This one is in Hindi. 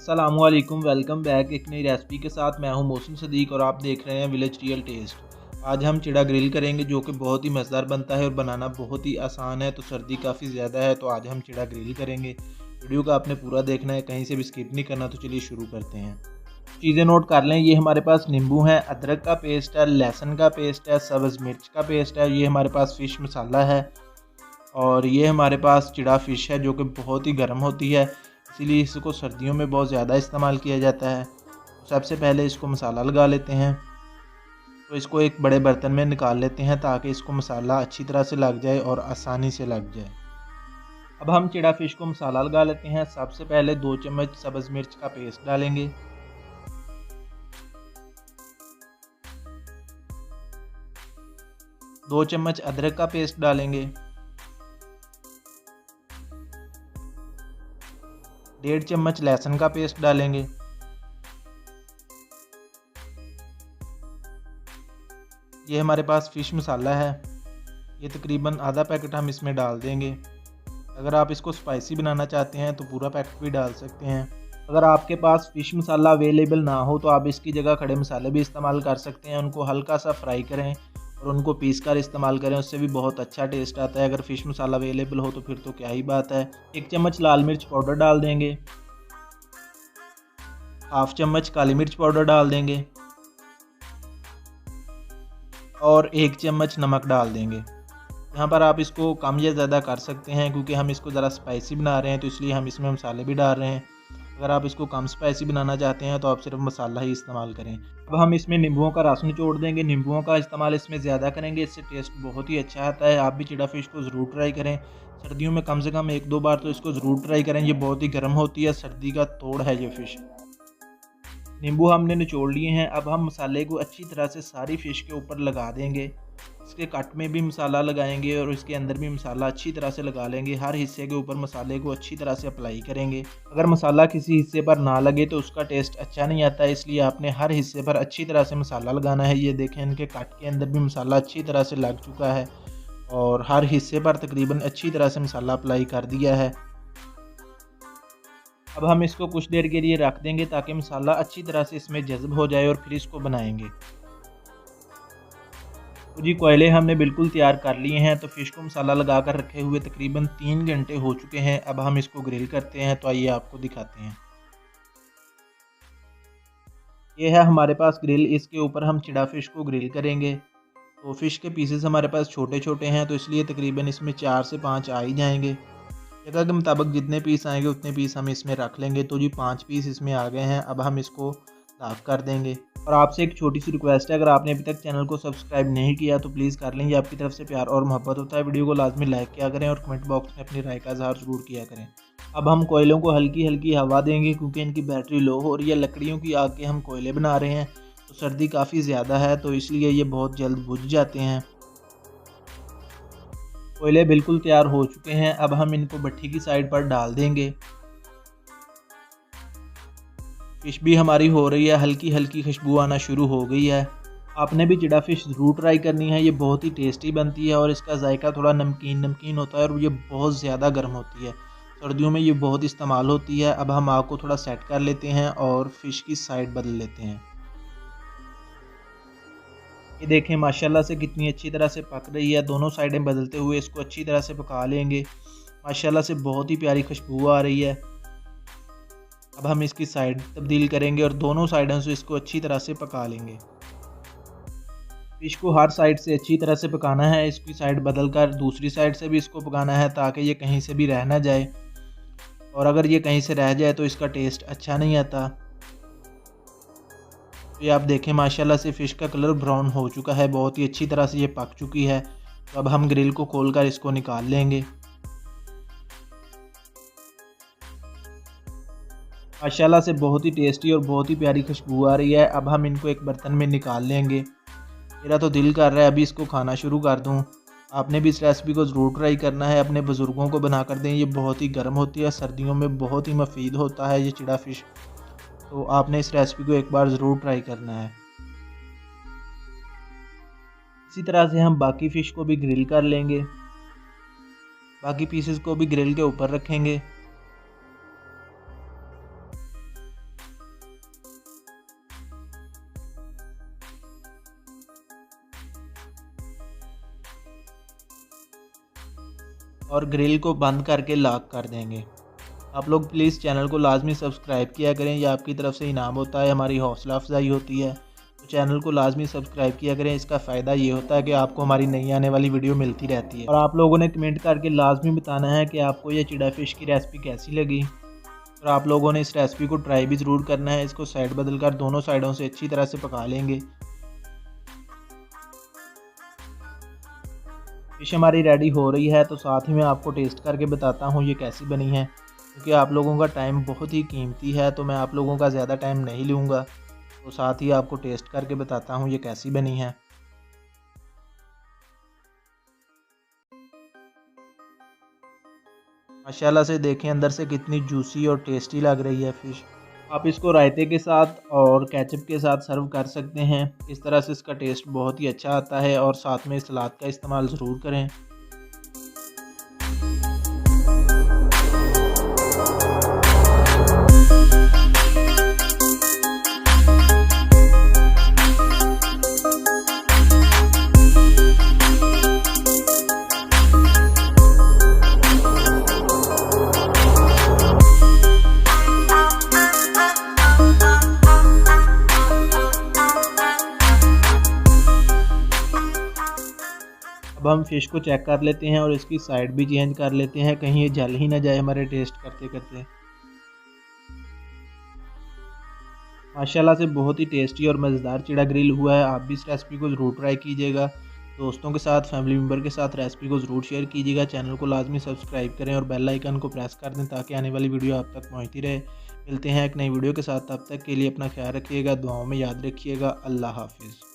अस्सलामुअलैकुम, वेलकम बैक एक नई रेसिपी के साथ। मैं हूं मोहसिन सदीक और आप देख रहे हैं विलेज रियल टेस्ट। आज हम चिड़ा ग्रिल करेंगे जो कि बहुत ही मज़ेदार बनता है और बनाना बहुत ही आसान है। तो सर्दी काफ़ी ज़्यादा है तो आज हम चिड़ा ग्रिल करेंगे। वीडियो का आपने पूरा देखना है, कहीं से भी स्किप नहीं करना। तो चलिए शुरू करते हैं। चीज़ें नोट कर लें। ये हमारे पास नींबू है, अदरक का पेस्ट है, लहसुन का पेस्ट है, सब्ज़ मिर्च का पेस्ट है, ये हमारे पास फ़िश मसाला है और ये हमारे पास चिड़ा फ़िश है जो कि बहुत ही गर्म होती है, इसीलिए इसको सर्दियों में बहुत ज़्यादा इस्तेमाल किया जाता है। सबसे पहले इसको मसाला लगा लेते हैं। तो इसको एक बड़े बर्तन में निकाल लेते हैं ताकि इसको मसाला अच्छी तरह से लग जाए और आसानी से लग जाए। अब हम चिड़ा फ़िश को मसाला लगा लेते हैं। सबसे पहले 2 चम्मच सब्ज़ मिर्च का पेस्ट डालेंगे, 2 चम्मच अदरक का पेस्ट डालेंगे, 1.5 चम्मच लहसुन का पेस्ट डालेंगे, ये हमारे पास फ़िश मसाला है, ये तकरीबन आधा पैकेट हम इसमें डाल देंगे। अगर आप इसको स्पाइसी बनाना चाहते हैं तो पूरा पैकेट भी डाल सकते हैं। अगर आपके पास फ़िश मसाला अवेलेबल ना हो तो आप इसकी जगह खड़े मसाले भी इस्तेमाल कर सकते हैं। उनको हल्का सा फ्राई करें और उनको पीस कर इस्तेमाल करें, उससे भी बहुत अच्छा टेस्ट आता है। अगर फ़िश मसाला अवेलेबल हो तो फिर तो क्या ही बात है। 1 चम्मच लाल मिर्च पाउडर डाल देंगे, हाफ चम्मच काली मिर्च पाउडर डाल देंगे और 1 चम्मच नमक डाल देंगे। यहाँ पर आप इसको कम या ज़्यादा कर सकते हैं क्योंकि हम इसको ज़रा स्पाइसी बना रहे हैं तो इसलिए हम इसमें मसाले भी डाल रहे हैं। अगर आप इसको कम स्पाइसी बनाना चाहते हैं तो आप सिर्फ मसाला ही इस्तेमाल करें। अब हम इसमें नींबुओं का रस निचोड़ देंगे। नींबुओं का इस्तेमाल इसमें ज़्यादा करेंगे, इससे टेस्ट बहुत ही अच्छा आता है। आप भी चिड़ा फ़िश को ज़रूर ट्राई करें। सर्दियों में कम से कम 1-2 बार तो इसको ज़रूर ट्राई करें। ये बहुत ही गर्म होती है, सर्दी का तोड़ है ये फ़िश। नींबू हमने निचोड़ लिए हैं। अब हम मसाले को अच्छी तरह से सारी फ़िश के ऊपर लगा देंगे। इसके कट में भी मसाला लगाएंगे और इसके अंदर भी मसाला अच्छी तरह से लगा लेंगे। हर हिस्से के ऊपर मसाले को अच्छी तरह से अप्लाई करेंगे। अगर मसाला किसी हिस्से पर ना लगे तो उसका टेस्ट अच्छा नहीं आता है, इसलिए आपने हर हिस्से पर अच्छी तरह से मसाला लगाना है। ये देखें, इनके कट के अंदर भी मसाला अच्छी तरह से लग चुका है और हर हिस्से पर तकरीबन अच्छी तरह से मसाला अप्लाई कर दिया है। अब हम इसको कुछ देर के लिए रख देंगे ताकि मसाला अच्छी तरह से इसमें जज़्ब हो जाए और फिर इसको बनाएंगे। तो जी, कोयले हमने बिल्कुल तैयार कर लिए हैं। तो फ़िश को मसाला लगा कर रखे हुए तकरीबन 3 घंटे हो चुके हैं। अब हम इसको ग्रिल करते हैं, तो आइए आपको दिखाते हैं। ये है हमारे पास ग्रिल, इसके ऊपर हम चिड़ा फ़िश को ग्रिल करेंगे। तो फ़िश के पीसेस हमारे पास छोटे छोटे हैं तो इसलिए तकरीबन इसमें 4 से 5 आ ही जाएंगे। जगह के मुताबिक जितने पीस आएंगे उतने पीस हम इसमें रख लेंगे। तो जी 5 पीस इसमें आ गए हैं। अब हम इसको साफ़ कर देंगे। और आपसे एक छोटी सी रिक्वेस्ट है, अगर आपने अभी तक चैनल को सब्सक्राइब नहीं किया तो प्लीज़ कर लें। ये आपकी तरफ से प्यार और मोहब्बत होता है। वीडियो को लाजमी लाइक किया करें और कमेंट बॉक्स में अपनी राय का इज़हार ज़रूर किया करें। अब हम कोयलों को हल्की हल्की हवा देंगे क्योंकि इनकी बैटरी लो हो रही है। लकड़ियों की आग के हम कोयले बना रहे हैं तो सर्दी काफ़ी ज़्यादा है तो इसलिए ये बहुत जल्द बुझ जाते हैं। कोयले बिल्कुल तैयार हो चुके हैं। अब हम इनको भट्ठी की साइड पर डाल देंगे। फ़िश भी हमारी हो रही है, हल्की हल्की खुशबू आना शुरू हो गई है। आपने भी चिड़ा फ़िश ज़रूर ट्राई करनी है। ये बहुत ही टेस्टी बनती है और इसका जायका थोड़ा नमकीन नमकीन होता है और ये बहुत ज़्यादा गर्म होती है। सर्दियों में ये बहुत इस्तेमाल होती है। अब हम आग को थोड़ा सेट कर लेते हैं और फ़िश की साइड बदल लेते हैं। ये देखें, माशाल्लाह से कितनी अच्छी तरह से पक रही है। दोनों साइडें बदलते हुए इसको अच्छी तरह से पका लेंगे। माशाल्लाह से बहुत ही प्यारी खुशबू आ रही है। अब हम इसकी साइड तब्दील करेंगे और दोनों साइडों से इसको अच्छी तरह से पका लेंगे। फिश को हर साइड से अच्छी तरह से पकाना है। इसकी साइड बदल कर दूसरी साइड से भी इसको पकाना है ताकि ये कहीं से भी रह ना जाए, और अगर ये कहीं से रह जाए तो इसका टेस्ट अच्छा नहीं आता। तो ये आप देखें, माशाल्लाह से फ़िश का कलर ब्राउन हो चुका है, बहुत ही अच्छी तरह से ये पक चुकी है। तो अब हम ग्रिल को खोलकर इसको निकाल लेंगे। माशाल्लाह से बहुत ही टेस्टी और बहुत ही प्यारी खुशबू आ रही है। अब हम इनको एक बर्तन में निकाल लेंगे। मेरा तो दिल कर रहा है अभी इसको खाना शुरू कर दूं। आपने भी इस रेसिपी को ज़रूर ट्राई करना है, अपने बुज़ुर्गों को बना कर दें। ये बहुत ही गर्म होती है, सर्दियों में बहुत ही मुफीद होता है ये चिड़ा फ़िश। तो आपने इस रेसिपी को एक बार ज़रूर ट्राई करना है। इसी तरह से हम बाकी फ़िश को भी ग्रिल कर लेंगे। बाकी पीसेस को भी ग्रिल के ऊपर रखेंगे। और ग्रिल को बंद करके लॉक कर देंगे। आप लोग प्लीज़ चैनल को लाजमी सब्सक्राइब किया करें, यह आपकी तरफ से इनाम होता है, हमारी हौसला अफजाई होती है। तो चैनल को लाजमी सब्सक्राइब किया करें। इसका फ़ायदा ये होता है कि आपको हमारी नई आने वाली वीडियो मिलती रहती है। और आप लोगों ने कमेंट करके लाजमी बताना है कि आपको ये चिड़ा फ़िश की रेसिपी कैसी लगी। और आप लोगों ने इस रेसिपी को ट्राई भी ज़रूर करना है। इसको साइड बदल कर दोनों साइडों से अच्छी तरह से पका लेंगे। फ़िश हमारी रेडी हो रही है, तो साथ ही मैं आपको टेस्ट करके बताता हूँ ये कैसी बनी है, क्योंकि आप लोगों का टाइम बहुत ही कीमती है, तो मैं आप लोगों का ज़्यादा टाइम नहीं लूँगा। तो साथ ही आपको टेस्ट करके बताता हूँ ये कैसी बनी है। माशाल्लाह से देखें अंदर से कितनी जूसी और टेस्टी लग रही है फ़िश। आप इसको रायते के साथ और केचप के साथ सर्व कर सकते हैं। इस तरह से इसका टेस्ट बहुत ही अच्छा आता है और साथ में सलाद का इस्तेमाल ज़रूर करें। अब हम फ़िश को चेक कर लेते हैं और इसकी साइड भी चेंज कर लेते हैं, कहीं ये जल ही ना जाए हमारे टेस्ट करते करते। माशाल्लाह से बहुत ही टेस्टी और मज़ेदार चिड़ा ग्रिल हुआ है। आप भी इस रेसिपी को ज़रूर ट्राई कीजिएगा। दोस्तों के साथ, फैमिली मेम्बर के साथ रेसिपी को ज़रूर शेयर कीजिएगा। चैनल को लाजमी सब्सक्राइब करें और बेल आइकन को प्रेस कर दें ताकि आने वाली वीडियो आप तक पहुँचती रहे। मिलते हैं एक नई वीडियो के साथ, तब तक के लिए अपना ख्याल रखिएगा, दुआओं में याद रखिएगा। अल्लाह हाफिज़।